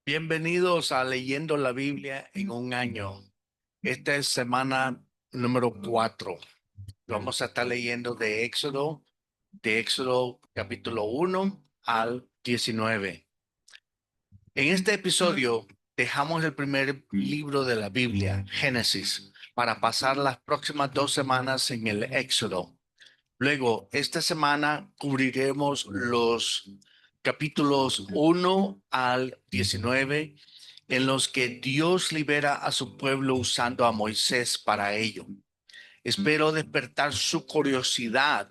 Bienvenidos a Leyendo la Biblia en un año. Esta es semana número 4. Vamos a estar leyendo de Éxodo capítulo 1 al 19. En este episodio dejamos el primer libro de la Biblia, Génesis, para pasar las próximas 2 semanas en el Éxodo. Luego, esta semana cubriremos los capítulos 1 al 19 en los que Dios libera a su pueblo usando a Moisés para ello. Espero despertar su curiosidad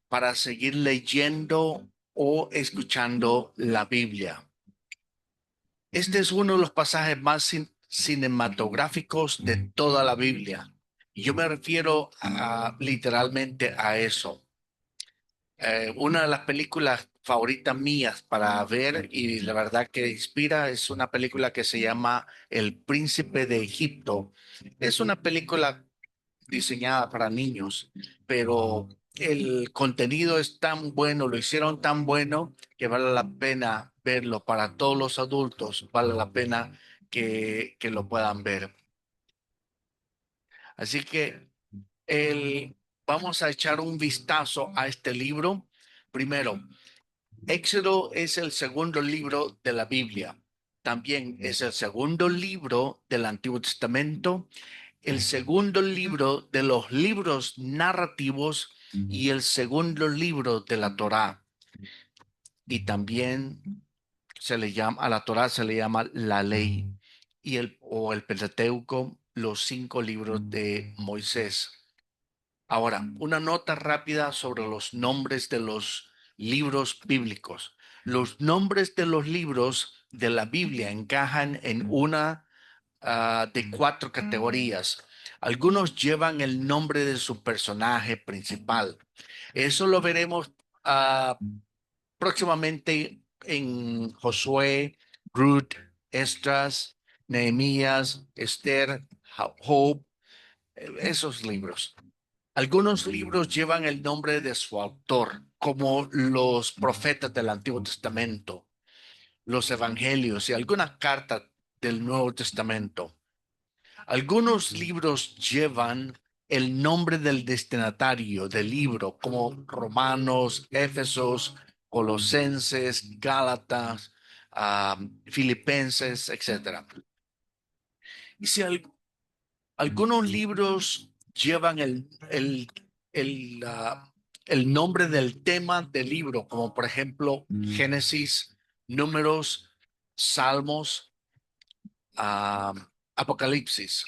para seguir leyendo o escuchando la Biblia. Este es uno de los pasajes más cinematográficos de toda la Biblia. Y yo me refiero literalmente a eso. Una de las películas favoritas mías para ver y la verdad que inspira es una película que se llama El Príncipe de Egipto. Es una película diseñada para niños, pero el contenido es tan bueno, lo hicieron tan bueno que vale la pena verlo para todos los adultos, vale la pena que lo puedan ver. Así que el, vamos a echar un vistazo a este libro. Primero, Éxodo es el segundo libro de la Biblia. También es el segundo libro del Antiguo Testamento, el segundo libro de los libros narrativos y el segundo libro de la Torá. Y también se le llama, a la Torá se le llama la ley y el Pentateuco, los 5 libros de Moisés. Ahora, una nota rápida sobre los nombres de los libros bíblicos. Los nombres de los libros de la Biblia encajan en una de 4 categorías. Algunos llevan el nombre de su personaje principal. Eso lo veremos ah, próximamente en Josué, Ruth, Esdras, Nehemías, Esther, Job, esos libros. Algunos libros llevan el nombre de su autor, como los profetas del Antiguo Testamento, los evangelios y algunas cartas del Nuevo Testamento. Algunos libros llevan el nombre del destinatario del libro, como Romanos, Éfesos, Colosenses, Gálatas, Filipenses, etcétera. Y si algunos libros llevan el nombre del tema del libro, como por ejemplo Génesis, Números, Salmos, ah, Apocalipsis.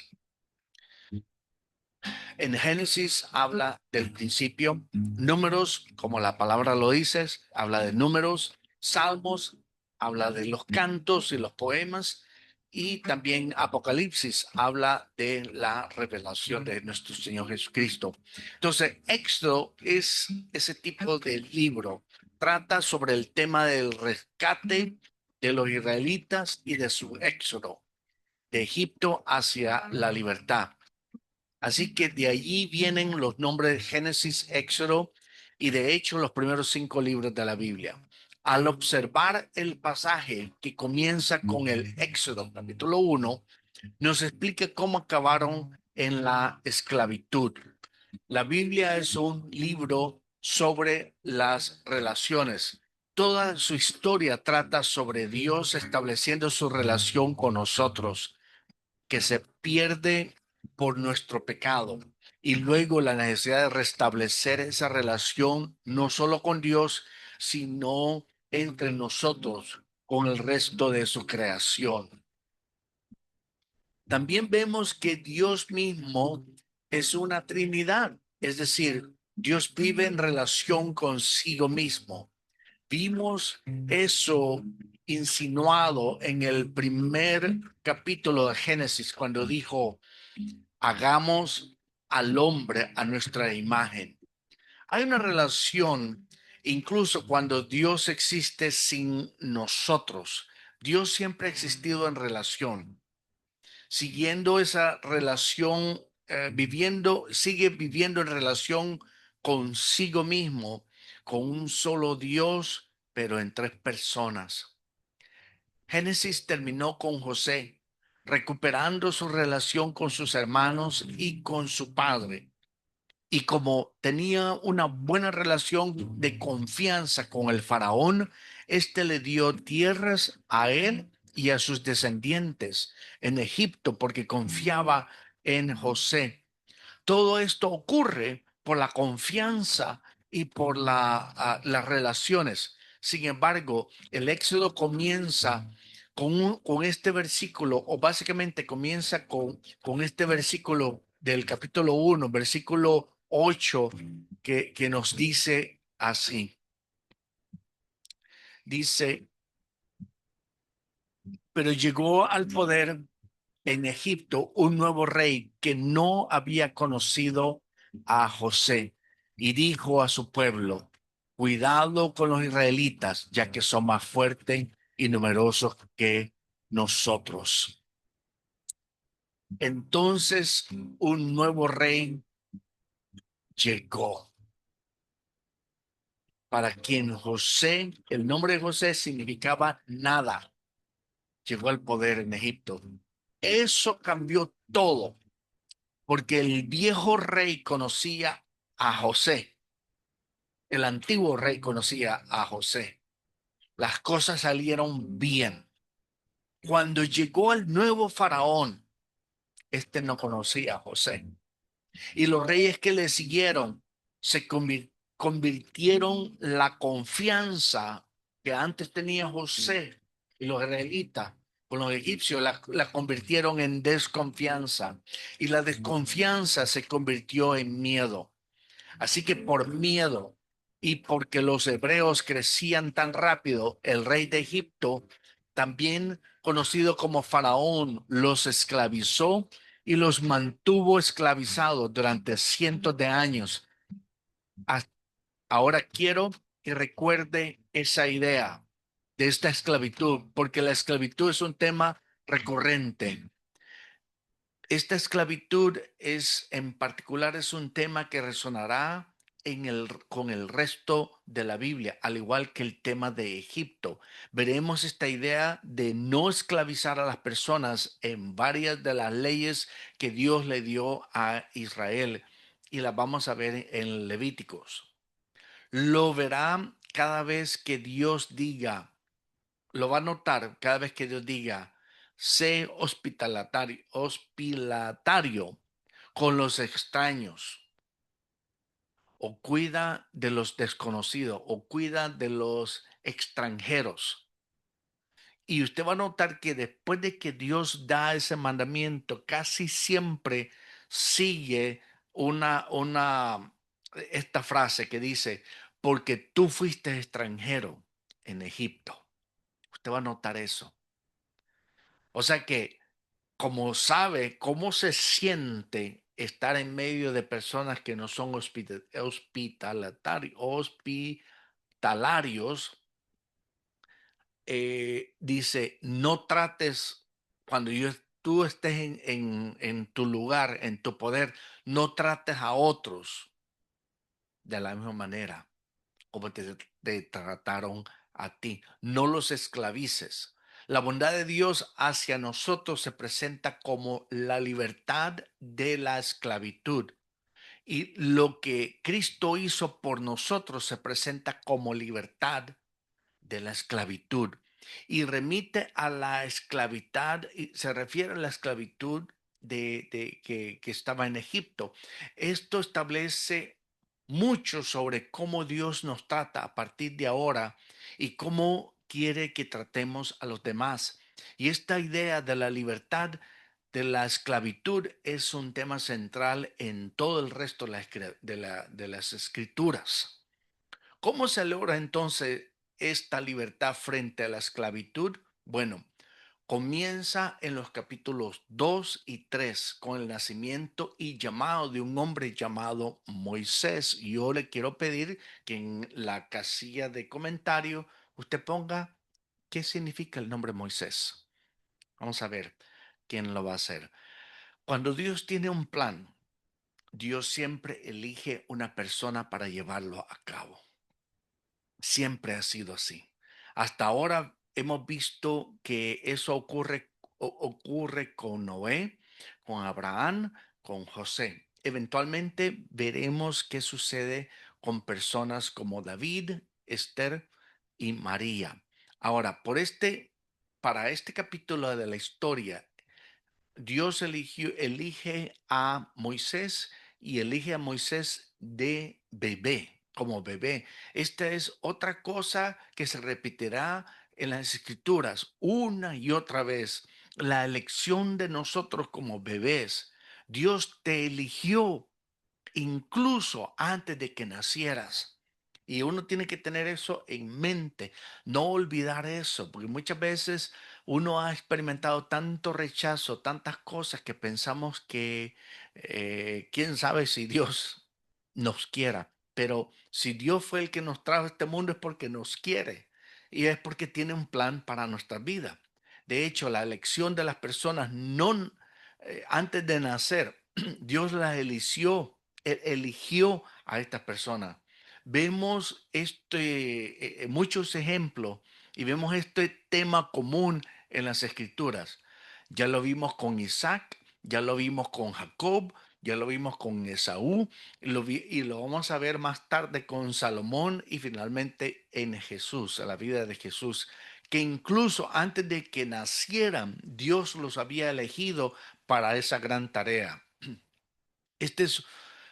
En Génesis habla del principio, Números, como la palabra lo dice, habla de números, Salmos habla de los cantos y los poemas, y también Apocalipsis habla de la revelación de nuestro Señor Jesucristo. Entonces, Éxodo es ese tipo de libro. Trata sobre el tema del rescate de los israelitas y de su éxodo de Egipto hacia la libertad. Así que de allí vienen los nombres de Génesis, Éxodo y de hecho los primeros 5 libros de la Biblia. Al observar el pasaje que comienza con el Éxodo, capítulo 1, nos explica cómo acabaron en la esclavitud. La Biblia es un libro sobre las relaciones. Toda su historia trata sobre Dios estableciendo su relación con nosotros que se pierde por nuestro pecado y luego la necesidad de restablecer esa relación no solo con Dios, sino entre nosotros con el resto de su creación. También vemos que Dios mismo es una Trinidad, es decir, Dios vive en relación consigo mismo. Vimos eso insinuado en el primer capítulo de Génesis, cuando dijo, hagamos al hombre a nuestra imagen. Hay una relación, incluso cuando Dios existe sin nosotros. Dios siempre ha existido en relación, siguiendo esa relación, sigue viviendo en relación consigo mismo, con un solo Dios, pero en 3 personas. Génesis terminó con José recuperando su relación con sus hermanos y con su padre. Y como tenía una buena relación de confianza con el faraón, éste le dio tierras a él y a sus descendientes en Egipto porque confiaba en José. Todo esto ocurre por la confianza y por las relaciones. Sin embargo, el éxodo comienza con este versículo, o básicamente comienza con este versículo del capítulo 1, versículo 8, que nos dice así. Dice, pero llegó al poder en Egipto un nuevo rey que no había conocido a José y dijo a su pueblo, cuidado con los israelitas, ya que son más fuertes y numerosos que nosotros. Entonces un nuevo rey llegó, para quien José, el nombre de José significaba nada, llegó al poder en Egipto. Eso cambió todo porque el viejo rey conocía a José, el antiguo rey conocía a José. Las cosas salieron bien. Cuando llegó el nuevo faraón, este no conocía a José. Y los reyes que le siguieron se convirtieron la confianza que antes tenía José y los israelitas con los egipcios, la convirtieron en desconfianza. Y la desconfianza se convirtió en miedo. Así que por miedo y porque los hebreos crecían tan rápido, el rey de Egipto, también conocido como Faraón, los esclavizó y los mantuvo esclavizados durante cientos de años. Ahora quiero que recuerde esa idea de esta esclavitud, porque la esclavitud es un tema recurrente. Esta esclavitud es en particular es un tema que resonará con el resto de la Biblia, al igual que el tema de Egipto. Veremos esta idea de no esclavizar a las personas en varias de las leyes que Dios le dio a Israel y las vamos a ver en Levíticos. Lo verá cada vez que Dios diga, lo va a notar cada vez que Dios diga, sé hospitalario con los extraños, o cuida de los desconocidos, o cuida de los extranjeros. Y usted va a notar que después de que Dios da ese mandamiento, casi siempre sigue esta frase que dice, porque tú fuiste extranjero en Egipto. Usted va a notar eso. O sea que como sabe cómo se siente estar en medio de personas que no son hospitalarios, dice, no trates, cuando tú estés en tu lugar, en tu poder, no trates a otros de la misma manera como te trataron a ti. No los esclavices. La bondad de Dios hacia nosotros se presenta como la libertad de la esclavitud. Y lo que Cristo hizo por nosotros se presenta como libertad de la esclavitud. Y remite a la esclavitud, y se refiere a la esclavitud que estaba en Egipto. Esto establece mucho sobre cómo Dios nos trata a partir de ahora y cómo quiere que tratemos a los demás. Y esta idea de la libertad de la esclavitud es un tema central en todo el resto de las escrituras. ¿Cómo se logra entonces esta libertad frente a la esclavitud? Bueno, comienza en los capítulos 2 y 3 con el nacimiento y llamado de un hombre llamado Moisés. Yo le quiero pedir que en la casilla de comentario usted ponga qué significa el nombre Moisés. Vamos a ver quién lo va a hacer. Cuando Dios tiene un plan, Dios siempre elige una persona para llevarlo a cabo. Siempre ha sido así. Hasta ahora hemos visto que eso ocurre con Noé, con Abraham, con José. Eventualmente veremos qué sucede con personas como David, Esther y María. Ahora, para este capítulo de la historia, Dios elige a Moisés y elige a Moisés de bebé, como bebé. Esta es otra cosa que se repetirá en las escrituras una y otra vez. La elección de nosotros como bebés. Dios te eligió incluso antes de que nacieras. Y uno tiene que tener eso en mente, no olvidar eso, porque muchas veces uno ha experimentado tanto rechazo, tantas cosas que pensamos que quién sabe si Dios nos quiera. Pero si Dios fue el que nos trajo a este mundo es porque nos quiere y es porque tiene un plan para nuestra vida. De hecho, la elección de las personas no antes de nacer, Dios las eligió a estas personas. Vemos muchos ejemplos y vemos este tema común en las escrituras. Ya lo vimos con Isaac, ya lo vimos con Jacob, ya lo vimos con Esaú y lo vamos a ver más tarde con Salomón y finalmente en Jesús, en la vida de Jesús, que incluso antes de que nacieran, Dios los había elegido para esa gran tarea. Este es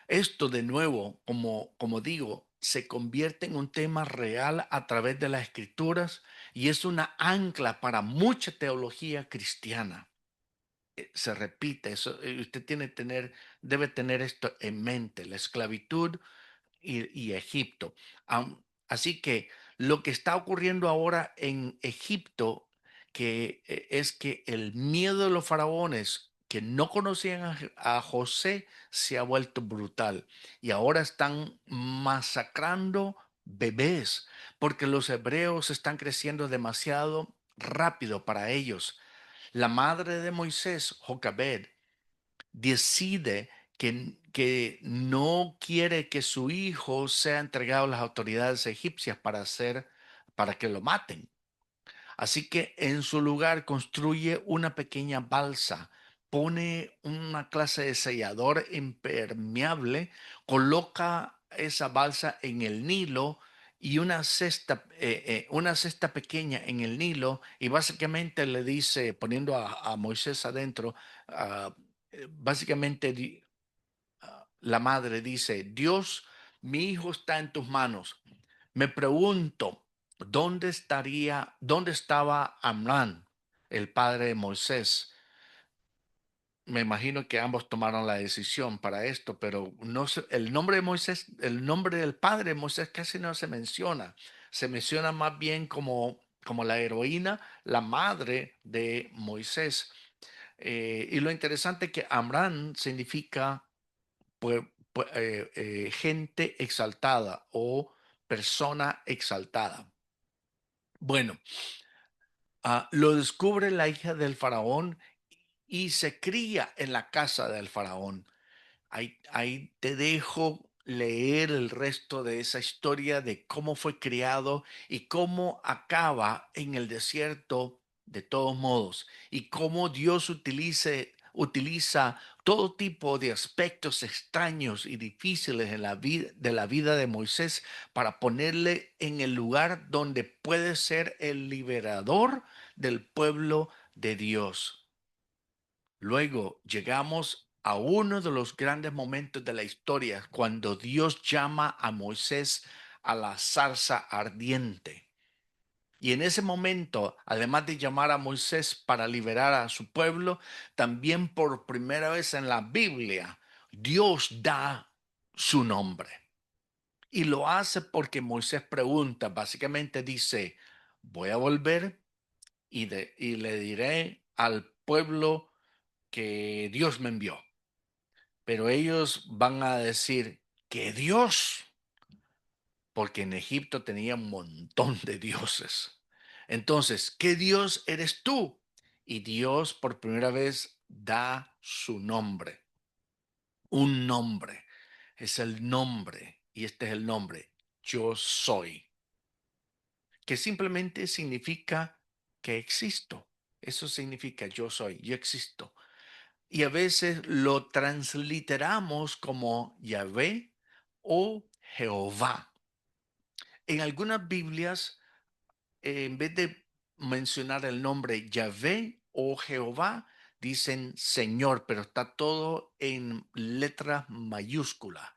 esto de nuevo, como digo, se convierte en un tema real a través de las escrituras y es una ancla para mucha teología cristiana. Se repite, eso, usted debe tener esto en mente, la esclavitud y Egipto. Así que lo que está ocurriendo ahora en Egipto, es que el miedo de los faraones que no conocían a José se ha vuelto brutal y ahora están masacrando bebés porque los hebreos están creciendo demasiado rápido para ellos. La madre de Moisés, Jocabed, decide que no quiere que su hijo sea entregado a las autoridades egipcias para que lo maten. Así que en su lugar construye una pequeña balsa, pone una clase de sellador impermeable, coloca esa balsa en el Nilo y una cesta pequeña en el Nilo y básicamente le dice, poniendo a Moisés adentro, ah, básicamente la madre dice, Dios, mi hijo está en tus manos. Me pregunto, ¿dónde estaba Amrán, el padre de Moisés? Me imagino que ambos tomaron la decisión para esto, pero no el nombre de Moisés, el nombre del padre de Moisés casi no se menciona. Se menciona más bien como la heroína, la madre de Moisés. Y lo interesante es que Amrán significa gente exaltada o persona exaltada. Bueno, lo descubre la hija del faraón y se cría en la casa del faraón. Ahí te dejo leer el resto de esa historia de cómo fue criado y cómo acaba en el desierto de todos modos y cómo Dios utiliza todo tipo de aspectos extraños y difíciles en la vida de Moisés para ponerle en el lugar donde puede ser el liberador del pueblo de Dios. Luego llegamos a uno de los grandes momentos de la historia, cuando Dios llama a Moisés a la zarza ardiente. Y en ese momento, además de llamar a Moisés para liberar a su pueblo, también por primera vez en la Biblia, Dios da su nombre. Y lo hace porque Moisés pregunta, básicamente dice, voy a volver y le diré al pueblo que Dios me envió. Pero ellos van a decir que Dios, porque en Egipto tenía un montón de dioses. Entonces, ¿qué Dios eres tú? Y Dios por primera vez da su nombre, un nombre. Es el nombre, y este es el nombre, yo soy, que simplemente significa que existo. Eso significa yo soy, yo existo. Y a veces lo transliteramos como Yahvé o Jehová. En algunas Biblias, en vez de mencionar el nombre Yahvé o Jehová, dicen Señor, pero está todo en letras mayúsculas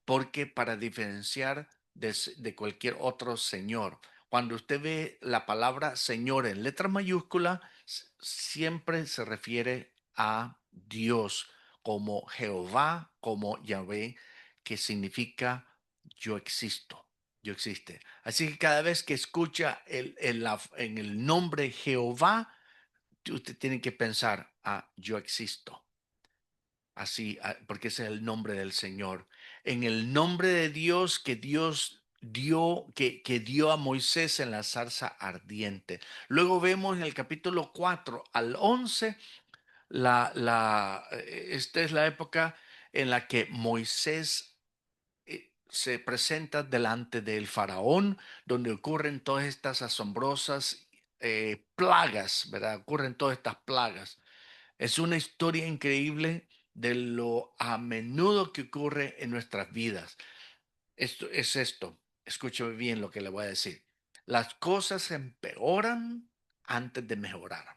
porque para diferenciar de cualquier otro señor. Cuando usted ve la palabra señor en letra mayúscula, siempre se refiere a Dios como Jehová, como Yahvé, que significa yo existo, yo existe. Así que cada vez que escucha en el nombre Jehová, usted tiene que pensar, yo existo. Así, porque ese es el nombre del Señor. En el nombre de Dios dio, que dio a Moisés en la zarza ardiente. Luego vemos en el capítulo 4 al 11, esta es la época en la que Moisés se presenta delante del faraón, donde ocurren todas estas asombrosas plagas, ¿verdad? Ocurren todas estas plagas. Es una historia increíble de lo a menudo que ocurre en nuestras vidas. Esto es esto. Escúchame bien lo que le voy a decir. Las cosas empeoran antes de mejorar.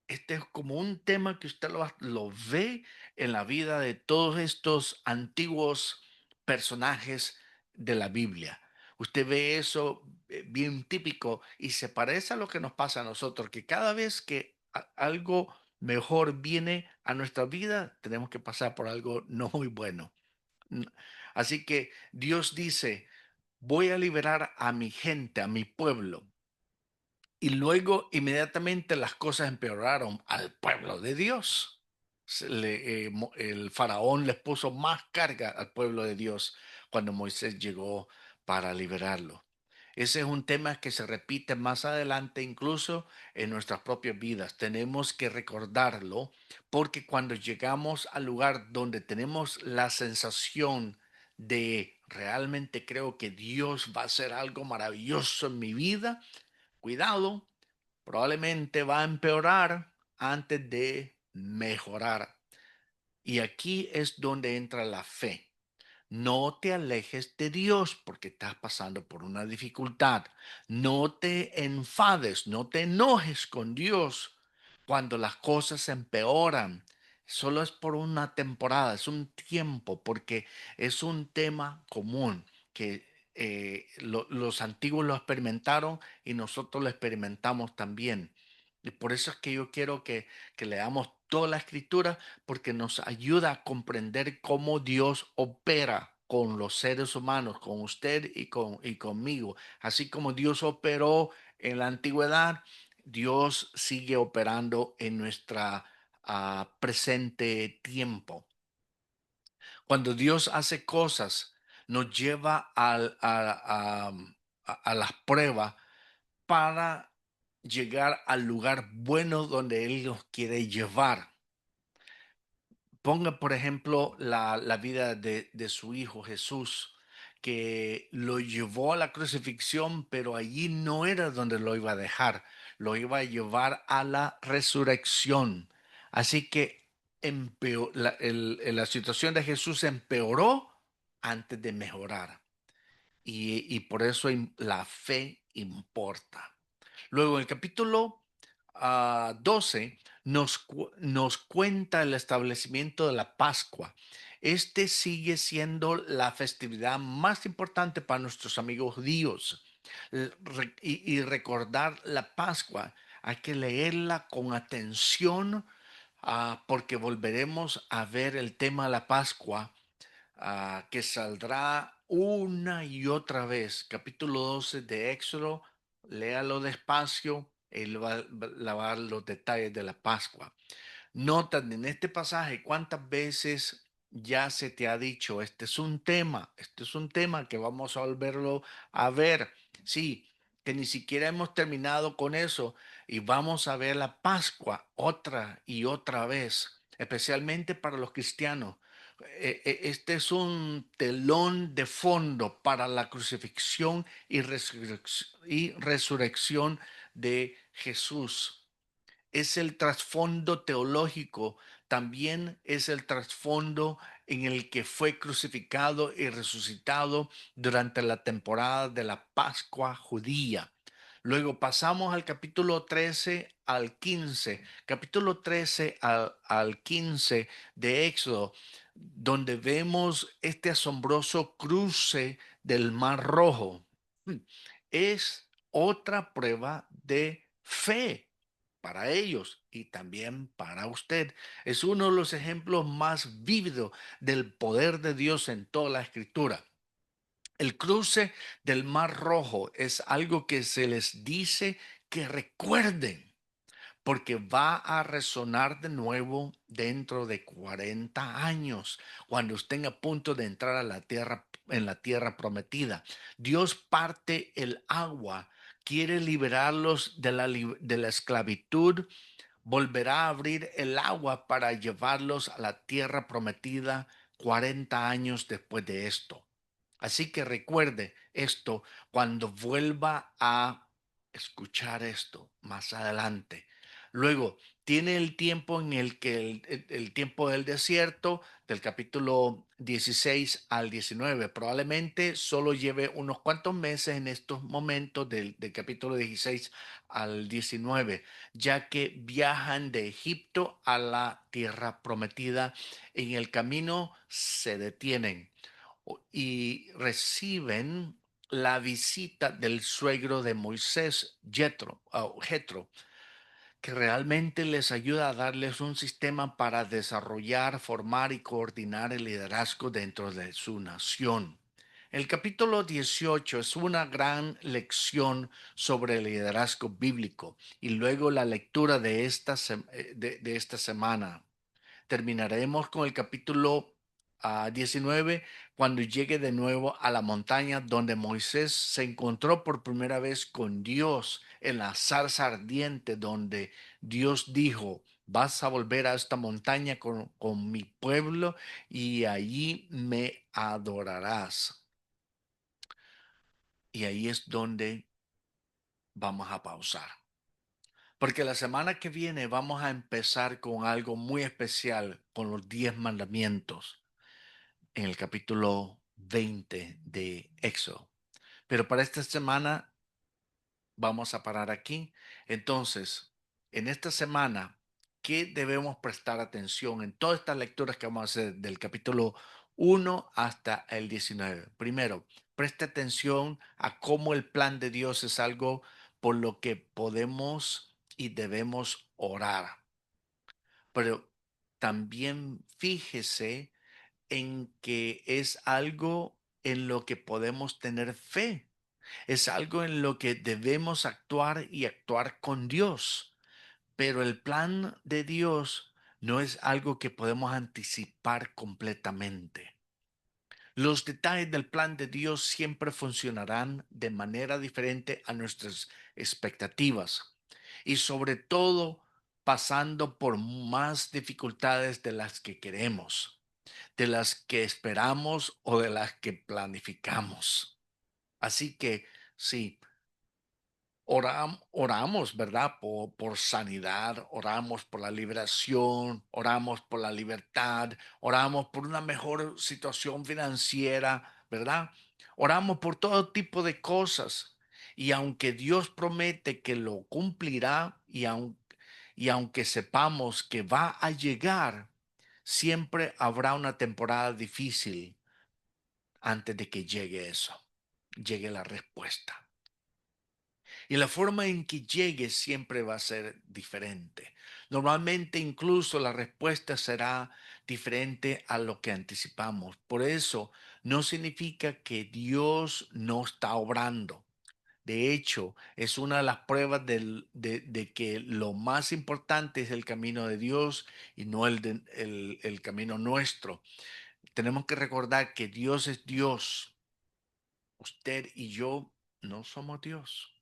Este es como un tema que usted lo ve en la vida de todos estos antiguos personajes de la Biblia. Usted ve eso bien típico y se parece a lo que nos pasa a nosotros, que cada vez que algo mejor viene a nuestra vida, tenemos que pasar por algo no muy bueno. N- Así que Dios dice, voy a liberar a mi gente, a mi pueblo. Y luego inmediatamente las cosas empeoraron al pueblo de Dios. El faraón les puso más carga al pueblo de Dios cuando Moisés llegó para liberarlo. Ese es un tema que se repite más adelante, incluso en nuestras propias vidas. Tenemos que recordarlo porque cuando llegamos al lugar donde tenemos la sensación de realmente creo que Dios va a hacer algo maravilloso en mi vida, cuidado, probablemente va a empeorar antes de mejorar. Y aquí es donde entra la fe. No te alejes de Dios porque estás pasando por una dificultad. No te enfades, no te enojes con Dios cuando las cosas empeoran. Solo es por una temporada, es un tiempo, porque es un tema común que los antiguos lo experimentaron y nosotros lo experimentamos también. Y por eso es que yo quiero que leamos toda la escritura porque nos ayuda a comprender cómo Dios opera con los seres humanos, con usted y conmigo. Así como Dios operó en la antigüedad, Dios sigue operando en nuestra presente tiempo. Cuando Dios hace cosas, nos lleva a las pruebas para llegar al lugar bueno donde Él nos quiere llevar. Ponga, por ejemplo, la vida de su hijo Jesús, que lo llevó a la crucifixión, pero allí no era donde lo iba a dejar, lo iba a llevar a la resurrección. Así que la situación de Jesús empeoró antes de mejorar. Y por eso la fe importa. Luego, en el capítulo 12 nos cuenta el establecimiento de la Pascua. Este sigue siendo la festividad más importante para nuestros amigos judíos. Y recordar la Pascua, hay que leerla con atención porque volveremos a ver el tema de la Pascua que saldrá una y otra vez. Capítulo 12 de Éxodo, léalo despacio, él va a dar los detalles de la Pascua. Notan en este pasaje cuántas veces ya se te ha dicho, este es un tema que vamos a volverlo a ver. Sí, que ni siquiera hemos terminado con eso y vamos a ver la Pascua otra y otra vez, especialmente para los cristianos. Este es un telón de fondo para la crucifixión y resurrección de Jesús. Es el trasfondo teológico, también es el trasfondo en el que fue crucificado y resucitado durante la temporada de la Pascua judía. Luego pasamos al capítulo 13 al 15, capítulo 13 al 15 de Éxodo, donde vemos este asombroso cruce del Mar Rojo. Es otra prueba de fe para ellos y también para usted. Es uno de los ejemplos más vívidos del poder de Dios en toda la escritura. El cruce del Mar Rojo es algo que se les dice que recuerden, porque va a resonar de nuevo dentro de 40 años, cuando estén a punto de entrar a la tierra, en la tierra prometida. Dios parte el agua, quiere liberarlos de la esclavitud, volverá a abrir el agua para llevarlos a la tierra prometida 40 años después de esto. Así que recuerde esto cuando vuelva a escuchar esto más adelante. Luego, tiene el tiempo en el que el tiempo del desierto, del capítulo 16 al 19. Probablemente solo lleve unos cuantos meses en estos momentos del capítulo 16 al 19, ya que viajan de Egipto a la tierra prometida. En el camino se detienen y reciben la visita del suegro de Moisés, Jetro, que realmente les ayuda a darles un sistema para desarrollar, formar y coordinar el liderazgo dentro de su nación. El capítulo 18 es una gran lección sobre el liderazgo bíblico y luego la lectura de esta semana. Terminaremos con el capítulo 19 cuando llegue de nuevo a la montaña donde Moisés se encontró por primera vez con Dios en la zarza ardiente, donde Dios dijo: vas a volver a esta montaña con mi pueblo y allí me adorarás. Y ahí es donde vamos a pausar. Porque la semana que viene vamos a empezar con algo muy especial, con los 10 mandamientos en el capítulo 20 de Éxodo. Pero para esta semana vamos a parar aquí. Entonces, en esta semana, ¿qué debemos prestar atención en todas estas lecturas que vamos a hacer del capítulo 1 hasta el 19? Primero, preste atención a cómo el plan de Dios es algo por lo que podemos y debemos orar. Pero también fíjese en que es algo en lo que podemos tener fe. Es algo en lo que debemos actuar y actuar con Dios. Pero el plan de Dios no es algo que podemos anticipar completamente. Los detalles del plan de Dios siempre funcionarán de manera diferente a nuestras expectativas y sobre todo pasando por más dificultades de las que queremos, de las que esperamos o de las que planificamos. Así que sí, oramos, ¿verdad? Por sanidad, oramos por la liberación, oramos por la libertad, oramos por una mejor situación financiera, ¿verdad? Oramos por todo tipo de cosas. Y aunque Dios promete que lo cumplirá y aunque sepamos que va a llegar, siempre habrá una temporada difícil antes de que llegue eso, llegue la respuesta. Y la forma en que llegue siempre va a ser diferente. Normalmente incluso la respuesta será diferente a lo que anticipamos. Por eso no significa que Dios no está obrando. De hecho, es una de las pruebas de que lo más importante es el camino de Dios y no el camino nuestro. Tenemos que recordar que Dios es Dios. Usted y yo no somos Dios.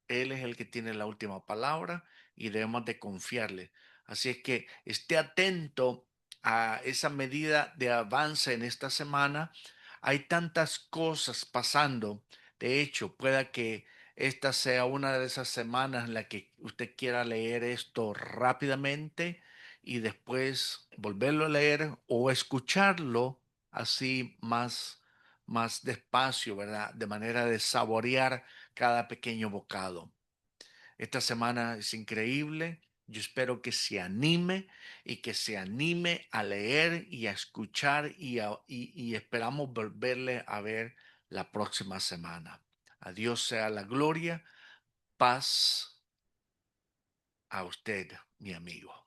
Él es el que tiene la última palabra y debemos de confiarle. Así es que esté atento a esa medida de avance en esta semana. Hay tantas cosas pasando. De hecho, pueda que esta sea una de esas semanas en la que usted quiera leer esto rápidamente y después volverlo a leer o escucharlo así más despacio, ¿verdad? De manera de saborear cada pequeño bocado. Esta semana es increíble. Yo espero que se anime y que se anime a leer y a escuchar y esperamos volverle a ver la próxima semana. A Dios sea la gloria. Paz a usted, mi amigo.